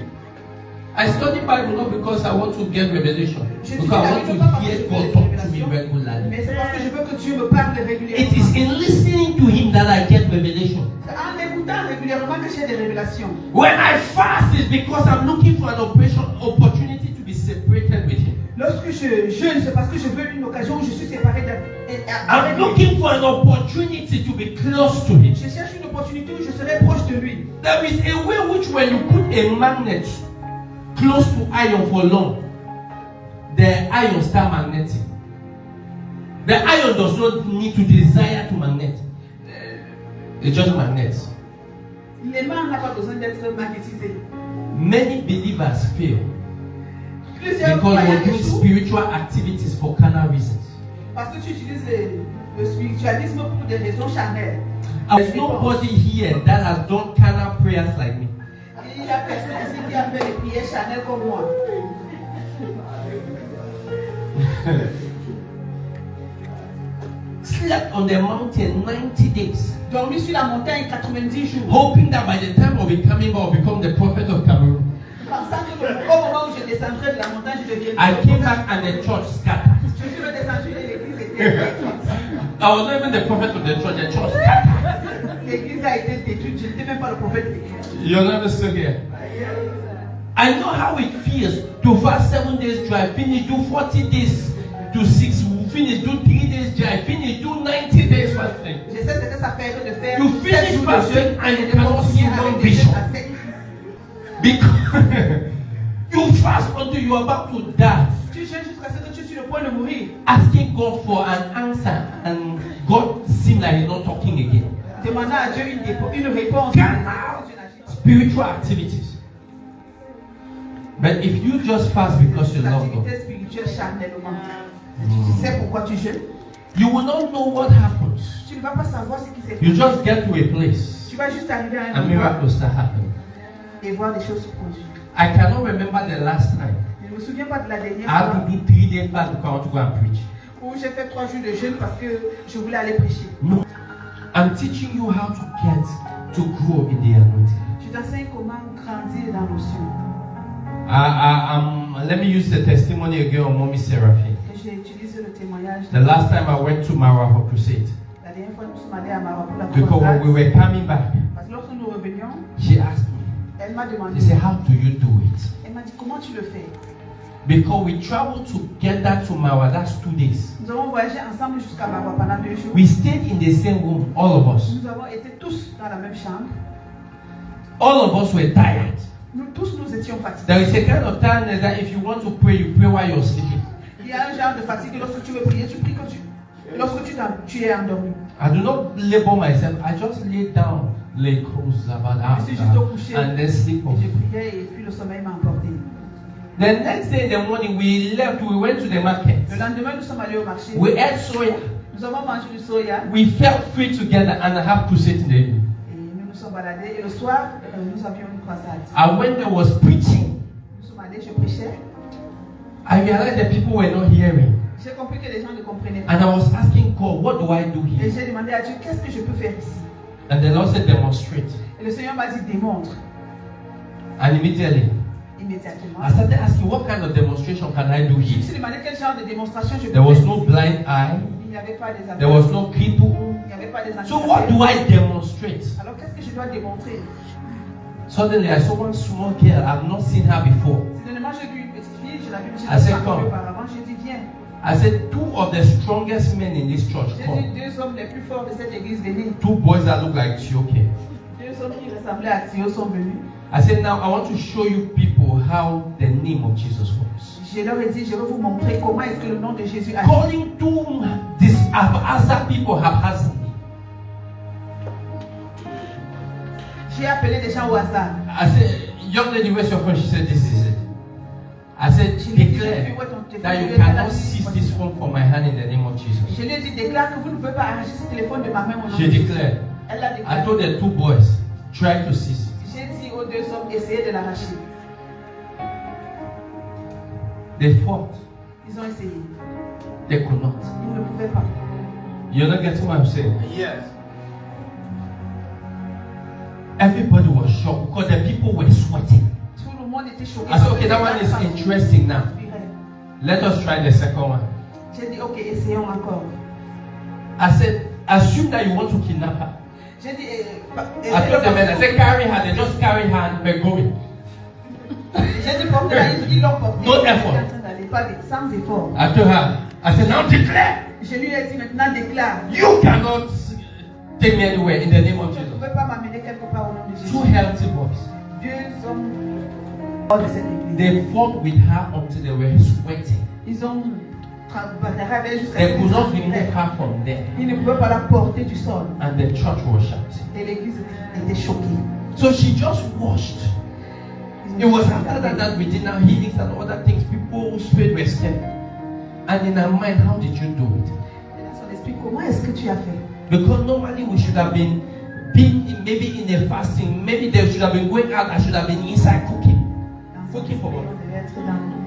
[SPEAKER 1] I study Bible not because I want to get revelation,
[SPEAKER 2] Je
[SPEAKER 1] because I want
[SPEAKER 2] dis
[SPEAKER 1] to
[SPEAKER 2] pas parce que
[SPEAKER 1] hear
[SPEAKER 2] je veux
[SPEAKER 1] God
[SPEAKER 2] des
[SPEAKER 1] talk to me
[SPEAKER 2] révélations,
[SPEAKER 1] regularly.
[SPEAKER 2] mais c'est parce que je veux que Dieu me parle
[SPEAKER 1] It
[SPEAKER 2] régulièrement.
[SPEAKER 1] is in listening to Him that I get revelation.
[SPEAKER 2] C'est en écoutant régulièrement que j'ai des révélations.
[SPEAKER 1] When I fast, it's because I'm looking for an opportunity to be separated with Him.
[SPEAKER 2] Lorsque je jeûne, c'est parce que je veux une occasion où je suis séparé
[SPEAKER 1] I'm looking for an opportunity to be close to Him.
[SPEAKER 2] Je cherche une opportunité où je serai proche de lui.
[SPEAKER 1] There is a way which when you put a magnet close to iron for long, the iron start magnetic. The iron does not need to desire to magnet. It just magnets.
[SPEAKER 2] L'aimant n'a pas besoin d'être magnétisé.
[SPEAKER 1] Many believers fail
[SPEAKER 2] Plusieurs
[SPEAKER 1] because
[SPEAKER 2] croyants
[SPEAKER 1] you're doing
[SPEAKER 2] échouent
[SPEAKER 1] spiritual activities for carnal reasons.
[SPEAKER 2] parce que tu utilises le spiritualisme pour des raisons charnelles.
[SPEAKER 1] There's nobody here that has done carnal prayers like me.
[SPEAKER 2] Il y a personne ici qui a fait des prières charnelles comme moi.
[SPEAKER 1] Slept on the mountain 90 days,
[SPEAKER 2] Dormi sur la montagne 90 jours.
[SPEAKER 1] hoping that by the time I'll be coming back, I'll become the prophet of Cameroon.
[SPEAKER 2] Pensant que au moment où je descendrai de la montagne, je deviendrai.
[SPEAKER 1] I came back and the church scattered.
[SPEAKER 2] Je suis redescendu et l'église était
[SPEAKER 1] I was not even the prophet of the church scattered.
[SPEAKER 2] l'église a été détruite. Je n'étais même pas le prophète de l'église.
[SPEAKER 1] You're not still here. I know how it feels to fast 7 days dry, finish, do 40 days to 6, finish, do 3 days dry, finish, do 90 days fasting.
[SPEAKER 2] Je sais ce que ça fait de faire
[SPEAKER 1] You
[SPEAKER 2] 7
[SPEAKER 1] finish
[SPEAKER 2] jours de
[SPEAKER 1] fasting
[SPEAKER 2] jeûne
[SPEAKER 1] and you
[SPEAKER 2] et de
[SPEAKER 1] cannot see
[SPEAKER 2] continuer
[SPEAKER 1] one
[SPEAKER 2] avec des jeûnes
[SPEAKER 1] vision.
[SPEAKER 2] à sec.
[SPEAKER 1] Because you fast until you're about to die,
[SPEAKER 2] Tu jeûnes jusqu'à ce que tu es sur le point de mourir.
[SPEAKER 1] asking God for an answer, and God seems like He's not talking again.
[SPEAKER 2] Demandant à Dieu une réponse.
[SPEAKER 1] Spiritual activities. But if you just fast because you love God,
[SPEAKER 2] Activité spirituelle charnellement. Tu sais pourquoi tu jeûnes?
[SPEAKER 1] you will not know what happens.
[SPEAKER 2] Tu ne vas pas savoir ce qui s'est
[SPEAKER 1] You
[SPEAKER 2] passé.
[SPEAKER 1] just get to a place,
[SPEAKER 2] Tu vas juste arriver à un
[SPEAKER 1] and
[SPEAKER 2] endroit
[SPEAKER 1] miracles start happening.
[SPEAKER 2] et voir des choses se produire.
[SPEAKER 1] I cannot remember the last time
[SPEAKER 2] Je ne me souviens pas de la dernière
[SPEAKER 1] I had
[SPEAKER 2] fois
[SPEAKER 1] to do 3 days fast because I want to go and preach.
[SPEAKER 2] où j'ai fait 3 jours de jeûne parce que je voulais aller prêcher.
[SPEAKER 1] No, I'm teaching you how to get to grow in the anointing.
[SPEAKER 2] Je t'enseigne comment grandir dans l'onction.
[SPEAKER 1] Let me use the testimony again of Mommy Seraphine.
[SPEAKER 2] Et j'ai utilisé le témoignage
[SPEAKER 1] The last time I went to Maraho Crusade,
[SPEAKER 2] la dernière fois, nous sommes allés à Maroc pour la
[SPEAKER 1] Because when we were coming back,
[SPEAKER 2] parce que lorsque nous revenions,
[SPEAKER 1] she asked me,
[SPEAKER 2] elle m'a demandé,
[SPEAKER 1] she said, how do you do it?
[SPEAKER 2] elle m'a dit, comment tu le fais?
[SPEAKER 1] Because we traveled together to Mawa, that's 2 days.
[SPEAKER 2] Nous avons voyagé ensemble jusqu'à Maroc pendant 2 jours.
[SPEAKER 1] We stayed in the same room, all of us.
[SPEAKER 2] Nous avons été tous dans la même chambre.
[SPEAKER 1] All of us were tired.
[SPEAKER 2] Nous tous, nous étions fatigués.
[SPEAKER 1] There is a kind of tiredness that if you want to pray, you pray while you're sleeping.
[SPEAKER 2] Il y a un genre de fatigue lorsque tu veux prier, tu pries quand lorsque tu es endormi.
[SPEAKER 1] I do not label myself. I just lay down, lay close about
[SPEAKER 2] Je suis juste au coucher
[SPEAKER 1] and then sleep
[SPEAKER 2] et
[SPEAKER 1] off.
[SPEAKER 2] je priais et puis le sommeil m'a emporté.
[SPEAKER 1] The next day in the morning, we left. We went to the market.
[SPEAKER 2] Le lendemain, nous sommes allés au marché.
[SPEAKER 1] We ate soya.
[SPEAKER 2] Nous avons mangé du soya
[SPEAKER 1] We felt free together and I have crusade in the evening.
[SPEAKER 2] et nous nous sommes baladés. Et le soir, nous avions une croisade.
[SPEAKER 1] And when there was preaching,
[SPEAKER 2] Nous sommes allés, je prêchais.
[SPEAKER 1] I realized that people were not hearing.
[SPEAKER 2] J'ai compris que les gens ne comprenaient pas.
[SPEAKER 1] And I was asking God, what do I do
[SPEAKER 2] Et
[SPEAKER 1] here?
[SPEAKER 2] j'ai demandé à Dieu, qu'est-ce que je peux faire ici?
[SPEAKER 1] And the Lord said, demonstrate.
[SPEAKER 2] Et le Seigneur m'a dit, démontre.
[SPEAKER 1] And immediately,
[SPEAKER 2] Immédiatement.
[SPEAKER 1] I started asking, what kind of demonstration can I do
[SPEAKER 2] Je me
[SPEAKER 1] here?
[SPEAKER 2] suis demandé quel genre de démonstration je peux
[SPEAKER 1] There was
[SPEAKER 2] faire.
[SPEAKER 1] no blind eye.
[SPEAKER 2] Il n'y avait pas des
[SPEAKER 1] There was
[SPEAKER 2] aveugles.
[SPEAKER 1] no cripple.
[SPEAKER 2] Il n'y avait pas des
[SPEAKER 1] So what do I demonstrate?
[SPEAKER 2] Alors qu'est-ce que je dois démontrer?
[SPEAKER 1] Suddenly I saw one small girl. I've not seen her before.
[SPEAKER 2] Soudainement, j'ai vu une petite fille, je l'avais
[SPEAKER 1] I said,
[SPEAKER 2] vue
[SPEAKER 1] come.
[SPEAKER 2] auparavant. J'ai dit, viens.
[SPEAKER 1] I said, 2 of the strongest men in this church
[SPEAKER 2] J'ai
[SPEAKER 1] come.
[SPEAKER 2] dit, 2 hommes les plus forts de cette église venez.
[SPEAKER 1] 2 boys that look like Chioke.
[SPEAKER 2] 2 hommes qui ressemblaient à Tio sont venus.
[SPEAKER 1] I said, now I want to show you people how the name of Jesus works.
[SPEAKER 2] Je leur ai dit, je vais vous montrer comment est-ce que le nom de Jésus agit.
[SPEAKER 1] Calling 2 these other people haphazardly.
[SPEAKER 2] J'ai appelé des gens au hasard.
[SPEAKER 1] I said, young lady, where's your phone? She said, this is it. I said,
[SPEAKER 2] Je lui ai dit,
[SPEAKER 1] declare
[SPEAKER 2] où est ton téléphone?
[SPEAKER 1] that
[SPEAKER 2] Je
[SPEAKER 1] you
[SPEAKER 2] lui ai dit,
[SPEAKER 1] cannot seize this phone from my hand in the name of Jesus.
[SPEAKER 2] Je lui ai dit, déclare que vous ne pouvez pas arracher ce téléphone de ma main au nom
[SPEAKER 1] She
[SPEAKER 2] de Jésus.
[SPEAKER 1] declared.
[SPEAKER 2] Elle l'a
[SPEAKER 1] I
[SPEAKER 2] déclaré.
[SPEAKER 1] told the 2 boys, try to seize it.
[SPEAKER 2] J'ai dit aux 2 hommes, essayez de l'arracher.
[SPEAKER 1] They fought.
[SPEAKER 2] Ils ont essayé.
[SPEAKER 1] They could not.
[SPEAKER 2] Ils ne pouvaient pas.
[SPEAKER 1] You're not getting what I'm saying?
[SPEAKER 3] Yes.
[SPEAKER 1] Everybody was shocked because the people were sweating.
[SPEAKER 2] Tout le monde était choqué.
[SPEAKER 1] I said, okay, that one is interesting now. Let us try the second one.
[SPEAKER 2] J'ai dit, ok, essayons encore.
[SPEAKER 1] I said, assume that you want to kidnap her.
[SPEAKER 2] J'ai dit,
[SPEAKER 1] I told the men, I said, carry her. They just carry her and we're going.
[SPEAKER 2] j'ai dit, portez-la, ils l'ont portée.
[SPEAKER 1] No effort.
[SPEAKER 2] Ils étaient en train d'aller, pas de- sans effort.
[SPEAKER 1] I told her, I said, now declare.
[SPEAKER 2] Je lui ai dit, maintenant déclare.
[SPEAKER 1] You cannot take me anywhere in the name of
[SPEAKER 2] Tu ne
[SPEAKER 1] Jesus.
[SPEAKER 2] pouvez pas m'amener quelque part au nom de Jésus.
[SPEAKER 1] 2 healthy boys.
[SPEAKER 2] 2 hommes hors de cette église.
[SPEAKER 1] They fought with her until they were sweating.
[SPEAKER 2] Ils ont travaillé jusqu'à
[SPEAKER 1] They
[SPEAKER 2] ce
[SPEAKER 1] could
[SPEAKER 2] qu'ils
[SPEAKER 1] not
[SPEAKER 2] transpiraient.
[SPEAKER 1] remove her from there.
[SPEAKER 2] Ils ne pouvaient pas la porter du sol.
[SPEAKER 1] And the church was shouting.
[SPEAKER 2] Et l'église était choquée.
[SPEAKER 1] So she just watched. It was after that we did now healings and other things. People's spirit were scared. And in her mind, how did you do it?
[SPEAKER 2] Et dans son esprit, comment est-ce que tu as fait?
[SPEAKER 1] Because normally we should have been maybe in a fasting. Maybe they should have been going out. I should have been inside cooking.
[SPEAKER 2] Dans son
[SPEAKER 1] Cooking for
[SPEAKER 2] esprit,
[SPEAKER 1] God.
[SPEAKER 2] on devait être dans-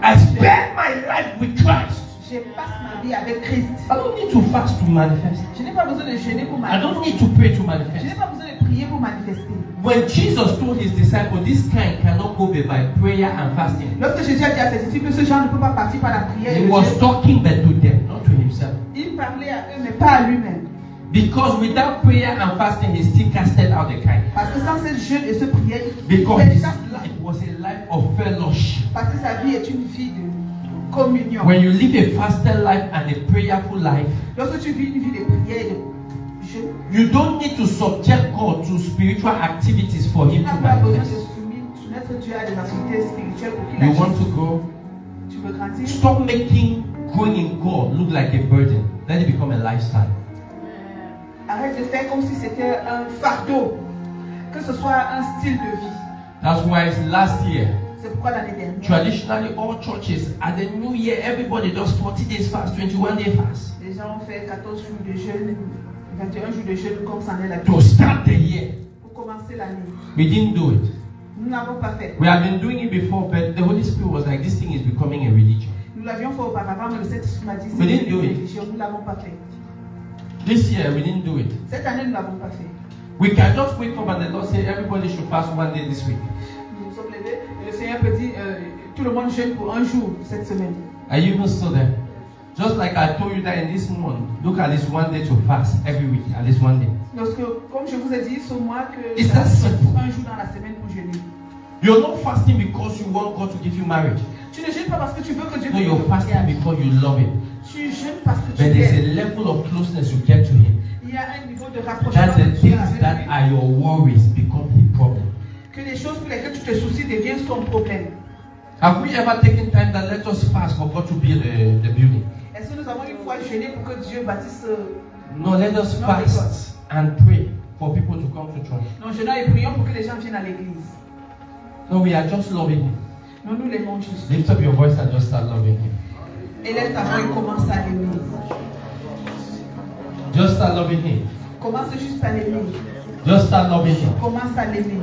[SPEAKER 1] I spend my life with Christ.
[SPEAKER 2] Je passe ma vie avec Christ.
[SPEAKER 1] I don't need to fast to manifest.
[SPEAKER 2] Je n'ai pas besoin de jeûner pour
[SPEAKER 1] I don't
[SPEAKER 2] manifester.
[SPEAKER 1] need to pray to
[SPEAKER 2] Je n'ai
[SPEAKER 1] manifest.
[SPEAKER 2] pas besoin de prier pour manifester.
[SPEAKER 1] When Jesus told his disciples, this kind cannot go by prayer and fasting,
[SPEAKER 2] Lorsque Jésus a dit à ses disciples, ce genre ne peut pas partir par la prière et
[SPEAKER 1] he
[SPEAKER 2] le
[SPEAKER 1] was
[SPEAKER 2] jeûne,
[SPEAKER 1] talking but to them, not to himself.
[SPEAKER 2] il parlait à eux, mais pas à lui-même.
[SPEAKER 1] Because without prayer and fasting, he still casted out the kind.
[SPEAKER 2] Parce que sans ce jeûne et ce prière,
[SPEAKER 1] Because
[SPEAKER 2] il
[SPEAKER 1] his
[SPEAKER 2] chasse
[SPEAKER 1] life was a life of fellowship.
[SPEAKER 2] parce que sa vie est une vie de communion.
[SPEAKER 1] When you live a fasted life and a prayerful life,
[SPEAKER 2] Lorsque tu vis une vie de prière et de jeûne,
[SPEAKER 1] you don't need to subject God to spiritual activities for
[SPEAKER 2] tu
[SPEAKER 1] him
[SPEAKER 2] n'as
[SPEAKER 1] to
[SPEAKER 2] pas besoin de
[SPEAKER 1] manifest.
[SPEAKER 2] soumettre Dieu à des activités spirituelles pour qu'il
[SPEAKER 1] You want
[SPEAKER 2] agisse.
[SPEAKER 1] to grow?
[SPEAKER 2] Tu veux grandir?
[SPEAKER 1] Stop making growing in God look like a burden. Let it become a lifestyle.
[SPEAKER 2] Arrête de faire comme si c'était un fardeau, que ce soit un style de vie.
[SPEAKER 1] That's why last year,
[SPEAKER 2] C'est pourquoi l'année dernière,
[SPEAKER 1] traditionally all churches at the new year, everybody does 40 days fast, 21 day fast
[SPEAKER 2] les gens ont fait 14 jours de jeûne, 21 jours de jeûne comme c'en est la
[SPEAKER 1] to start the year.
[SPEAKER 2] pour commencer l'année.
[SPEAKER 1] We didn't do it.
[SPEAKER 2] Nous n'avons pas fait.
[SPEAKER 1] We had been doing it before, but the Holy Spirit was like, this thing is becoming a religion.
[SPEAKER 2] Nous l'avions fait auparavant, mais le Saint-Esprit m'a dit
[SPEAKER 1] We
[SPEAKER 2] c'est
[SPEAKER 1] didn't
[SPEAKER 2] une
[SPEAKER 1] do it.
[SPEAKER 2] religion. Nous ne l'avons pas fait.
[SPEAKER 1] This year, we didn't do it.
[SPEAKER 2] Cette année, nous ne l'avons pas fait.
[SPEAKER 1] We can just wake up and the Lord say, everybody should fast one day this week.
[SPEAKER 2] Nous nous sommes levés et le Seigneur peut dire tout le monde jeûne pour un jour cette semaine.
[SPEAKER 1] Are you even still there? Just like I told you that in this month, look at this one day to fast every week, at least one day.
[SPEAKER 2] Lorsque, comme je vous ai dit ce mois que
[SPEAKER 1] It's that simple.
[SPEAKER 2] un jour dans la semaine pour jeûner.
[SPEAKER 1] You're not fasting because you want God to give you marriage.
[SPEAKER 2] Tu ne jeûnes pas parce que tu veux que Dieu
[SPEAKER 1] No,
[SPEAKER 2] te
[SPEAKER 1] you're
[SPEAKER 2] donne
[SPEAKER 1] fasting
[SPEAKER 2] mariage.
[SPEAKER 1] because you love it.
[SPEAKER 2] Tu jeûnes parce que tu
[SPEAKER 1] But there's a
[SPEAKER 2] l'aimes.
[SPEAKER 1] level of closeness you get to Him.
[SPEAKER 2] Il y a un niveau de rapprochement
[SPEAKER 1] That the
[SPEAKER 2] que tu as
[SPEAKER 1] things
[SPEAKER 2] avec
[SPEAKER 1] that
[SPEAKER 2] lui.
[SPEAKER 1] are your worries become His problem.
[SPEAKER 2] Que les choses pour lesquelles tu te soucies deviennent son problème.
[SPEAKER 1] Have we ever taken time that let us fast for God to build the building?
[SPEAKER 2] Est-ce que nous avons une fois jeûné pour que Dieu bâtisse
[SPEAKER 1] No, let us
[SPEAKER 2] No,
[SPEAKER 1] fast and pray for people to come to church.
[SPEAKER 2] Non, jeûnons et prions pour que les gens viennent à l'église.
[SPEAKER 1] No, we are just loving Him.
[SPEAKER 2] Non, nous l'aimons juste.
[SPEAKER 1] Lift up your voice and just start loving Him.
[SPEAKER 2] Élève ta voix et commence à l'aimer.
[SPEAKER 1] Just start loving Him.
[SPEAKER 2] Commence juste à l'aimer.
[SPEAKER 1] Just start loving Him.
[SPEAKER 2] Commence à l'aimer.